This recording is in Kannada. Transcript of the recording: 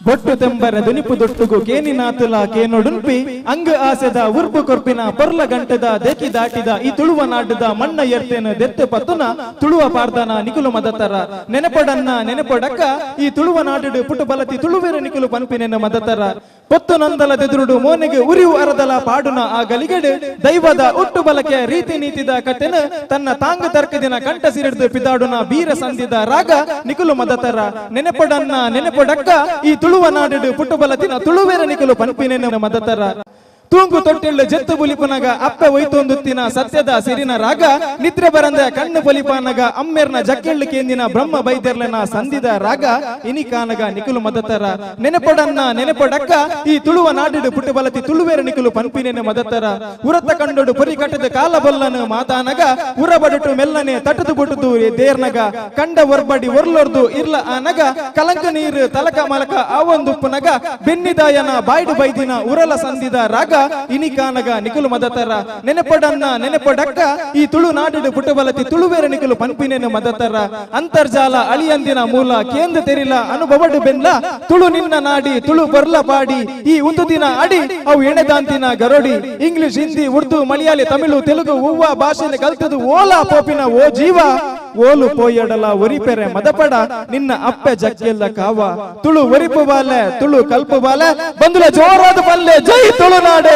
ಬೊಟ್ಟು ತೆಂಬರ ದುನಿಪು ದೊಟ್ಟುಗು ಕೇನಿನಾತುಲ ಕೇನೊಡುನ್ಪಿ ಅಂಗ ಆಸೆದ ಉರ್ಪು ಕೊರ್ಪಿನ ಪೊರ್ಲ ಗಂಟದ ದೇಕಿ ದಾಟಿದ ಈ ತುಳುವ ನಾಡದ ಮಣ್ಣ ಎರ್ತೇನ ದೆತ್ತು ಪತ್ತುನ ತುಳುವ ಪಾರ್ದನ ನಿಕುಲು ಮದತರ ನೆನಪಡನ್ನ ನೆನಪಡಕ್ಕ ಈ ತುಳುವ ನಾಡು ಪುಟು ಬಲತಿ ತುಳುವೇರ ನಿಕುಲು ಪನ್ಪಿನೆನ ಮದತರ ಪೊತ್ತು ನಂದಲ ದೆದುರುಡು ಮೋನೆಗೆ ಉರಿವು ಅರದಲ ಪಾಡುನ ಆ ಗಲಿಗಡೆ ದೈವದ ಉಟ್ಟು ಬಲಕೆ ರೀತಿ ನೀತಿದ ಕತೆನ ತನ್ನ ತಾಂಗ ತರ್ಕದಿನ ಕಂಠ ಸಿರಿಡ್ದು ಪಿದಾಡುನ ಬೀರ ಸಂದಿದ ರಾಗ ನಿಕುಲು ಮದತರ ನೆನಪಡನ್ನ ನೆನಪಡಕ್ಕ ಈ ತುಳುವ ನಾಡು ಪುಟ್ಟು ಬಲತಿನ ತುಳುವೇರ ನಿಕುಲು ಪನ್ಪಿನೆನ ಮದತರ ತೂಂಗು ತೊಟ್ಟೆಳ್ಳು ಜೆತ್ತು ಬುಲಿಪುನಗ ಅಪ್ಪೆ ಒಯ್ತೊಂದುತ್ತಿನ ಸತ್ಯದ ಸಿರಿನ ರಾಗ ನಿದ್ರೆ ಬರಂದ ಕಣ್ಣು ಬಲಿಪಾನಗ ಅಮ್ಮೆರ್ನ ಜಕ್ಕೆಳ್ಳು ಕೇಂದಿನ ಬ್ರಹ್ಮ ಬೈದೆರ್ಲನ ಸಂದಿದ ರಾಗ ಇನಿಕಾನಗ ನಿಕುಲು ಮದತರ ನೆನಪಡನ್ನ ನೆನಪಡಕ್ಕ ಈ ತುಳುವ ನಾಡಿಡು ಪುಟ್ಟು ಬಲತಿ ತುಳುವೇರ ನಿಕುಲು ಪನ್ಪಿನೆನ ಮದತರ ಉರತ ಕಂಡೊಡು ಪೊರಿ ಕಟ್ಟದ ಕಾಲ ಬಲ್ಲನು ಮಾತಾನಗ ಉರಬಡುಟು ಮೆಲ್ಲನೆ ತಟದು ಬುಟುದು ದೇರ್ನಗ ಕಂಡ ಒರ್ಬಡಿ ಒರ್ಲೊರ್ದು ಇರ್ಲ ಆನಗ ಕಲಂಕ ನೀರು ತಲಕ ಮಲಕ ಆವೊಂದುಪ್ಪುನಗ ಬೆನ್ನಿದಾಯನ ಬಾಯ್ಡು ಬೈದಿನ ಉರಲ ಸಂದಿದ ರಾಗ ಇನಿಕಾನಗ ನಿಕುಲು ಮದತರ ನೆನಪಡನ್ನ ನೆನಪಡಕ್ಕ ಈ ತುಳು ನಾಡು ಪುಟಬಲತಿ ತುಳುವೇರ ನಿಕುಲು ಪನ್ಪಿನೆನು ಮದತರ ಅಂತರ್ಜಾಲ ಅಳಿಯಂದಿನ ಮೂಲ ಕೇಂದ್ರ ತೆರಿಲ ಅನುಭವಡು ಬೆನ್ಲ ತುಳು ನಿನ್ನ ನಾಡಿ ತುಳು ಬರ್ಲ ಪಾಡಿ ಈ ಒಂದು ದಿನ ಅಡಿ ಅವು ಎಣೆದಾಂತಿನ ಗರೋಡಿ ಇಂಗ್ಲಿಷ್ ಹಿಂದಿ ಉರ್ದು ಮಲಯಾಳಿ ತಮಿಳು ತೆಲುಗು ಹೂವ ಭಾಷೆ ಕಲ್ತದು ಓಲಾ ಪೋಪಿನ ಓ ಜೀವ ಓಲು ಪೋಯಡಲ ಒರಿಪೆರೆ ಮದಪಡ ನಿನ್ನ ಅಪ್ಪೆ ಜಕ್ಕೆಲ್ಲ ಕಾವ ತುಳು ಒರಿಪು ಬಾಲೆ ತುಳು ಕಲ್ಪು ಬಾಲೆ ಬಂದುಲ ಜೋರಾದ ಬಲ್ಲೆ ಜೈ ತುಳುನಾಡು.